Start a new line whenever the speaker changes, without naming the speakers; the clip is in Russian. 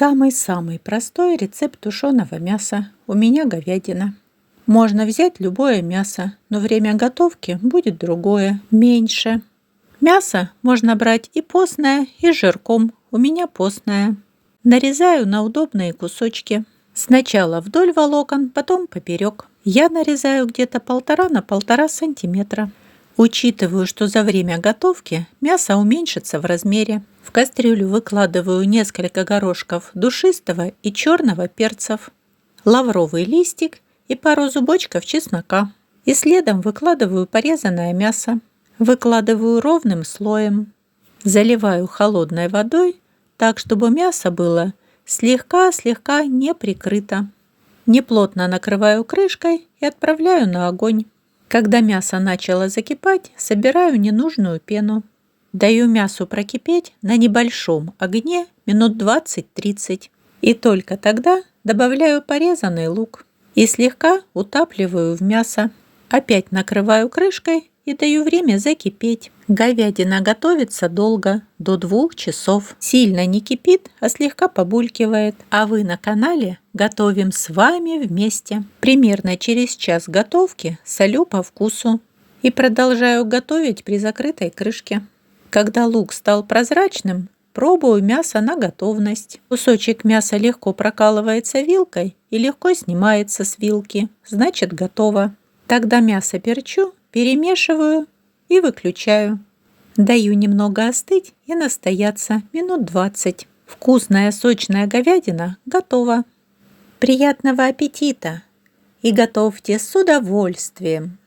Самый-самый простой рецепт тушеного мяса. У меня говядина. Можно взять любое мясо, но время готовки будет другое, меньше. Мясо можно брать и постное, и с жирком. У меня постное. Нарезаю на удобные кусочки. Сначала вдоль волокон, потом поперек. Я нарезаю где-то 1,5 на 1,5 сантиметра. Учитываю, что за время готовки мясо уменьшится в размере. В кастрюлю выкладываю несколько горошков душистого и черного перцев, лавровый листик и пару зубочков чеснока. И следом выкладываю порезанное мясо. Выкладываю ровным слоем. Заливаю холодной водой, так, чтобы мясо было слегка не прикрыто. Неплотно накрываю крышкой и отправляю на огонь. Когда мясо начало закипать, собираю ненужную пену. Даю мясу прокипеть на небольшом огне минут 20-30. И только тогда добавляю порезанный лук. И слегка утапливаю в мясо. Опять накрываю крышкой и даю время закипеть. Говядина готовится долго, до 2 часов. Сильно не кипит, а слегка побулькивает. А вы на канале готовим с вами вместе. Примерно через час готовки солю по вкусу. И продолжаю готовить при закрытой крышке. Когда лук стал прозрачным, пробую мясо на готовность. Кусочек мяса легко прокалывается вилкой и легко снимается с вилки. Значит, готово. Тогда мясо перчу, перемешиваю и выключаю. Даю немного остыть и настояться минут 20. Вкусная сочная говядина готова. Приятного аппетита! И готовьте с удовольствием!